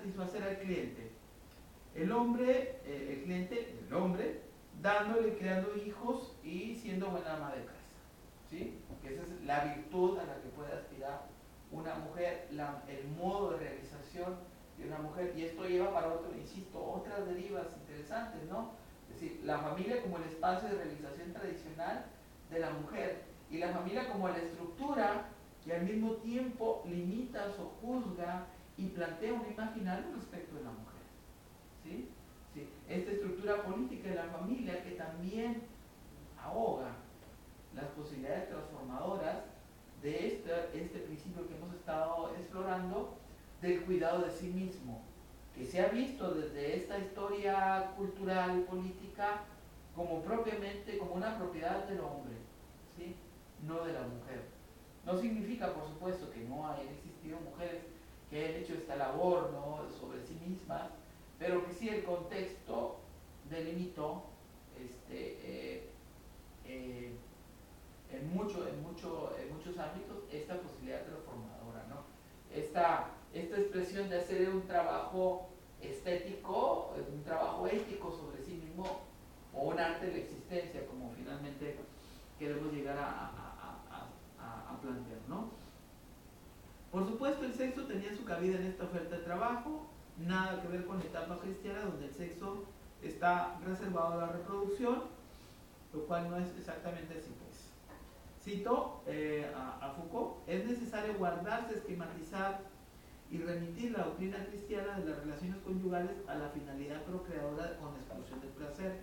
satisfacer al cliente. El hombre, dándole y creando hijos y siendo buena ama de casa, ¿sí? Que esa es la virtud a la que puede aspirar una mujer, el modo de realización de una mujer. Y esto lleva para otro, insisto, otras derivas interesantes, ¿no? Es decir, la familia como el espacio de realización tradicional de la mujer y la familia como la estructura que al mismo tiempo limita o juzga y plantea un imaginario respecto de la mujer, ¿sí? ¿Sí? Esta estructura política de la familia que también ahoga las posibilidades transformadoras de este principio que hemos estado explorando del cuidado de sí mismo, que se ha visto desde esta historia cultural y política como propiamente como una propiedad del hombre, ¿sí? No de la mujer. No significa, por supuesto, que no hayan existido mujeres que hayan hecho esta labor, ¿no?, sobre sí mismas, pero que sí el contexto delimitó en muchos ámbitos esta posibilidad transformadora, ¿no? Esta expresión de hacer un trabajo estético, un trabajo ético sobre sí mismo, o un arte de la existencia, como finalmente queremos llegar a plantear, ¿no? Por supuesto, el sexo tenía su cabida en esta oferta de trabajo, nada que ver con la etapa cristiana, donde el sexo está reservado a la reproducción, lo cual no es exactamente así, pues. Cito a Foucault: es necesario guardarse, esquematizar y remitir la doctrina cristiana de las relaciones conyugales a la finalidad procreadora con exclusión del placer.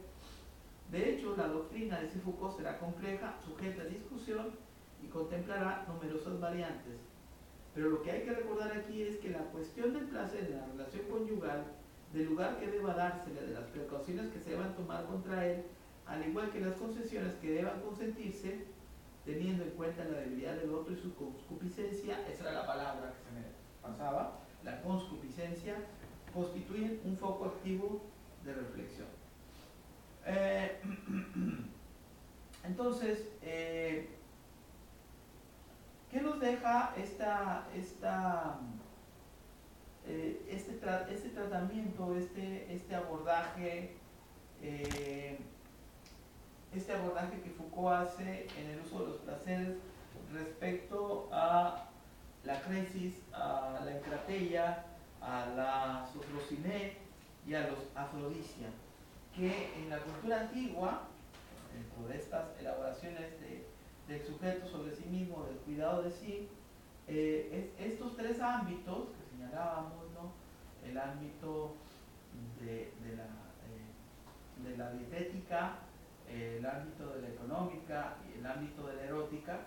De hecho, la doctrina, dice Foucault, será compleja, sujeta a discusión y contemplará numerosas variantes. Pero lo que hay que recordar aquí es que la cuestión del placer de la relación conyugal, del lugar que deba dársele, de las precauciones que se deban tomar contra él, al igual que las concesiones que deban consentirse, teniendo en cuenta la debilidad del otro y su concupiscencia, esa era la palabra que se me pasaba, la concupiscencia, constituyen un foco activo de reflexión. Entonces, ¿qué nos deja este tratamiento, este abordaje que Foucault hace en el uso de los placeres respecto a la crisis, a la encratella, a la sofrosiné y a los afrodisia, que en la cultura antigua, dentro de estas elaboraciones del sujeto sobre sí mismo, del cuidado de sí, estos tres ámbitos que señalábamos, ¿no?, el ámbito de la dietética, el ámbito de la económica y el ámbito de la erótica,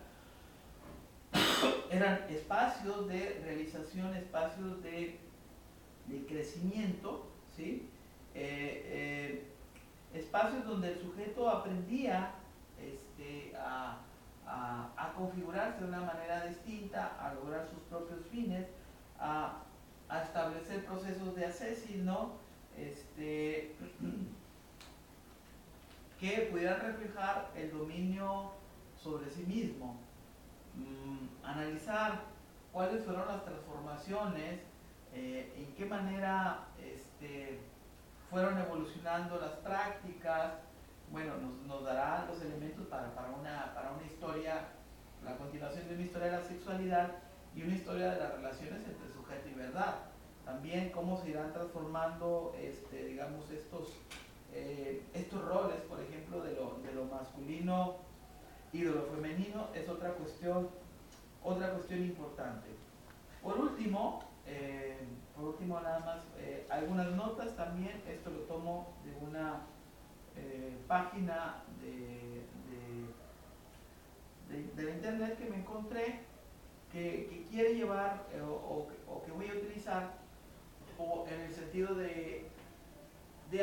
eran espacios de realización, espacios de crecimiento, ¿sí? Espacios donde el sujeto aprendía a configurarse de una manera distinta, a lograr sus propios fines, a establecer procesos de ascesis, ¿no?, que pudieran reflejar el dominio sobre sí mismo. Analizar cuáles fueron las transformaciones, en qué manera fueron evolucionando las prácticas. Bueno, nos dará los elementos para una historia, la continuación de una historia de la sexualidad y una historia de las relaciones entre sujeto y verdad. También cómo se irán transformando, digamos, estos roles, por ejemplo, de lo masculino y de lo femenino, es otra cuestión importante. Por último, nada más, algunas notas también. Esto lo tomo de una página de la internet que me encontré, que quiere llevar o que voy a utilizar en el sentido de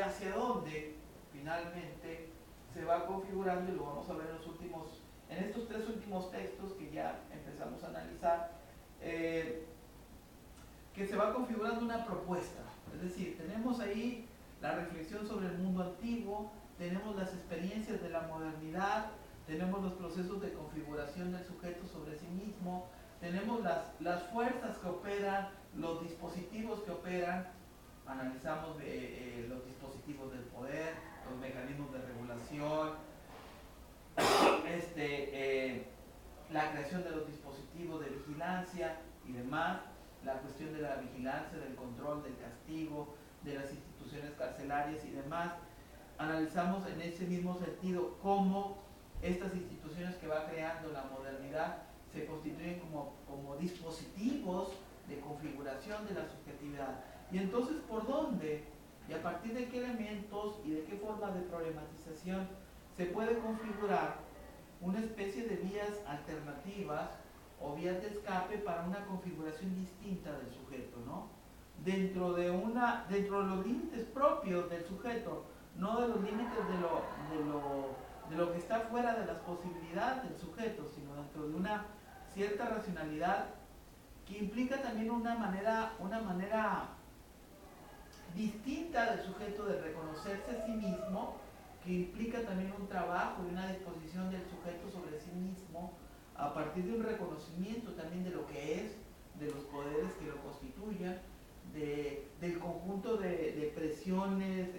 hacia dónde finalmente se va configurando, y lo vamos a ver en estos tres últimos textos que ya empezamos a analizar, que se va configurando una propuesta. Es decir, tenemos ahí la reflexión sobre el mundo antiguo, tenemos las experiencias de la modernidad, tenemos los procesos de configuración del sujeto sobre sí mismo, tenemos las fuerzas que operan, los dispositivos que operan, analizamos los dispositivos del poder, los mecanismos de regulación, la creación de los dispositivos de vigilancia y demás, la cuestión de la vigilancia, del control, del castigo, de las instituciones carcelarias y demás. Analizamos en ese mismo sentido cómo estas instituciones que va creando la modernidad se constituyen como dispositivos de configuración de la subjetividad. Y entonces, ¿por dónde? Y a partir de qué elementos y de qué forma de problematización se puede configurar una especie de vías alternativas o vías de escape para una configuración distinta del sujeto, ¿no? Dentro de los límites propios del sujeto, no de los límites de lo que está fuera de las posibilidades del sujeto, sino dentro de una cierta racionalidad que implica también una manera distinta del sujeto de reconocerse a sí mismo, que implica también un trabajo y una disposición del sujeto sobre sí mismo a partir de un reconocimiento también de lo que es, de los poderes que lo constituyan, del conjunto de presiones,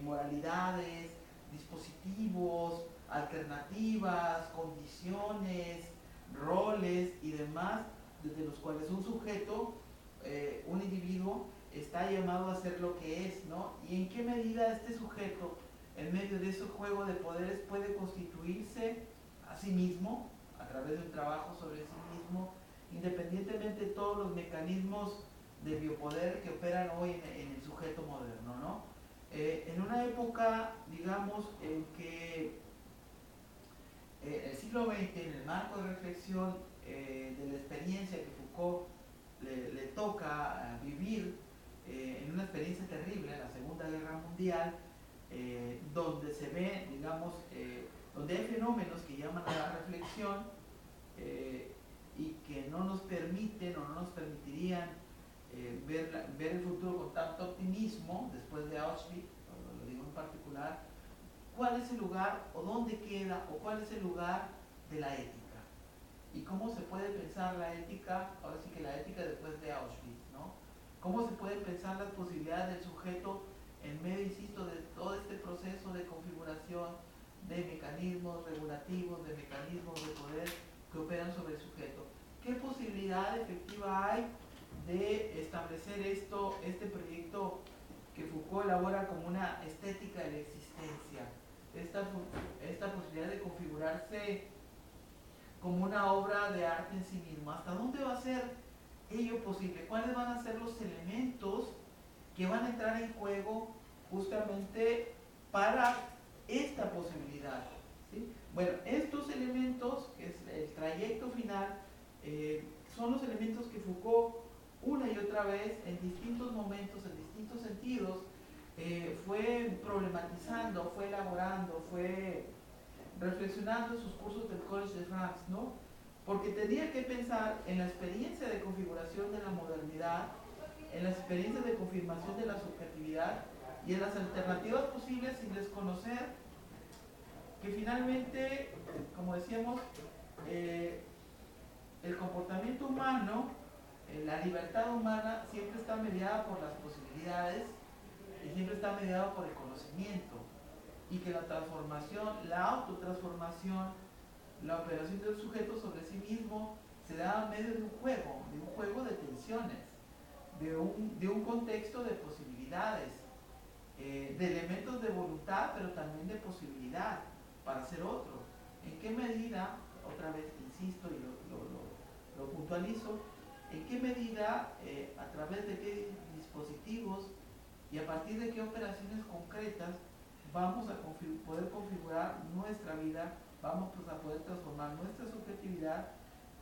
moralidades, dispositivos, alternativas, condiciones, roles y demás, desde los cuales un sujeto, un individuo, está llamado a ser lo que es, ¿no? Y en qué medida este sujeto, en medio de ese juego de poderes, puede constituirse a sí mismo, a través de un trabajo sobre sí mismo, independientemente de todos los mecanismos de biopoder que operan hoy en el sujeto moderno, ¿no? En una época, digamos, en que el siglo XX, en el marco de reflexión de la experiencia que Foucault le toca vivir, en una experiencia terrible, en la Segunda Guerra Mundial, donde se ve, digamos, donde hay fenómenos que llaman a la reflexión y que no nos permiten o no nos permitirían ver el futuro con tanto optimismo después de Auschwitz, lo digo en particular. ¿Cuál es el lugar o dónde queda o cuál es el lugar de la ética? ¿Y cómo se puede pensar la ética, ahora sí que la ética después de Auschwitz, ¿no? ¿Cómo se pueden pensar las posibilidades del sujeto en medio, insisto, de todo este proceso de configuración de mecanismos regulativos, de mecanismos de poder que operan sobre el sujeto? ¿Qué posibilidad efectiva hay de establecer este proyecto que Foucault elabora como una estética de la existencia? Esta posibilidad de configurarse como una obra de arte en sí mismo. ¿Hasta dónde va a ser ello posible? ¿Cuáles van a ser los elementos que van a entrar en juego justamente para esta posibilidad? ¿Sí? Bueno, estos elementos, que es el trayecto final, son los elementos que Foucault una y otra vez, en distintos momentos, en distintos sentidos, fue problematizando, fue elaborando, fue reflexionando en sus cursos del College de France, ¿no? Porque tenía que pensar en la experiencia de configuración de la modernidad, en la experiencia de confirmación de la subjetividad y en las alternativas posibles sin desconocer que finalmente, como decíamos, el comportamiento humano, la libertad humana siempre está mediada por las posibilidades y siempre está mediada por el conocimiento, y que la transformación, la autotransformación, la operación del sujeto sobre sí mismo se da a medio de un juego de tensiones, de un contexto de posibilidades, de elementos de voluntad, pero también de posibilidad para ser otro. ¿En qué medida, otra vez insisto y lo puntualizo, en qué medida, a través de qué dispositivos y a partir de qué operaciones concretas vamos a poder configurar nuestra vida, vamos pues a poder transformar nuestra subjetividad,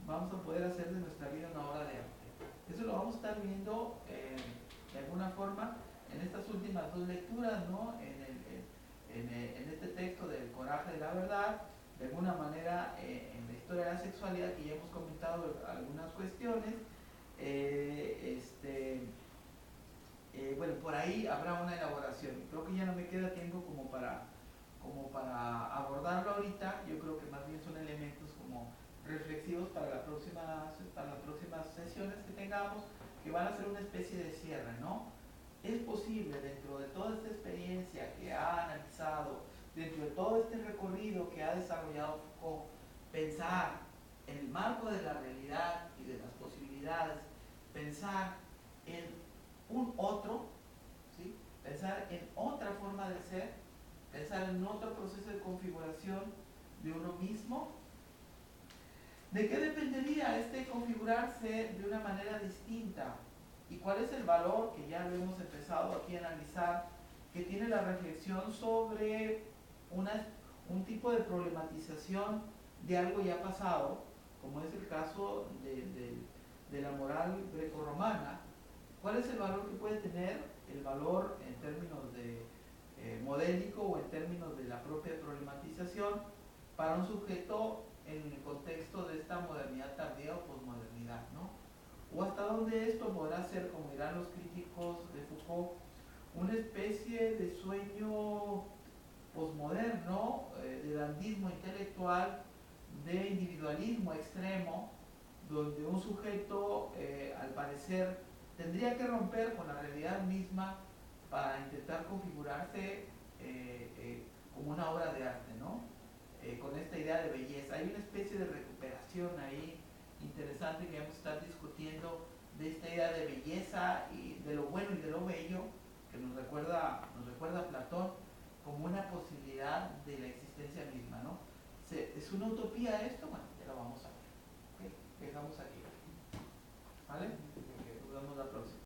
vamos a poder hacer de nuestra vida una obra de arte? Eso lo vamos a estar viendo de alguna forma en estas últimas dos lecturas, ¿no? En este texto del coraje de la verdad, de alguna manera en la historia de la sexualidad, que ya hemos comentado algunas cuestiones. Bueno, por ahí habrá una elaboración. Creo que ya no me queda tiempo como para abordarlo ahorita. Yo creo que más bien son elementos como reflexivos para las próximas sesiones que tengamos, que van a ser una especie de cierre, ¿no? es posible dentro de toda esta experiencia que ha analizado, dentro de todo este recorrido que ha desarrollado Foucault, pensar en el marco de la realidad y de las posibilidades, pensar en un otro, ¿sí? Pensar en otra forma de ser, pensar en otro proceso de configuración de uno mismo. ¿De qué dependería este configurarse de una manera distinta? ¿Y cuál es el valor, que ya lo hemos empezado aquí a analizar, que tiene la reflexión sobre un tipo de problematización de algo ya pasado, como es el caso de la moral grecorromana? ¿Cuál es el valor que puede tener? El valor en términos de modélico o en términos de la propia problematización para un sujeto en el contexto de esta modernidad tardía o posmodernidad, ¿no? O hasta dónde esto podrá ser, como dirán los críticos de Foucault, una especie de sueño posmoderno, de dandismo intelectual, de individualismo extremo, donde un sujeto, al parecer, tendría que romper con la realidad misma para intentar configurarse como una obra de arte, ¿no? Con esta idea de belleza. Hay una especie de recuperación ahí interesante que vamos a estar discutiendo de esta idea de belleza y de lo bueno y de lo bello que nos recuerda a Platón como una posibilidad de la existencia misma, ¿no? ¿Es una utopía esto? Bueno, ya lo vamos a ver. ¿Okay? Dejamos aquí.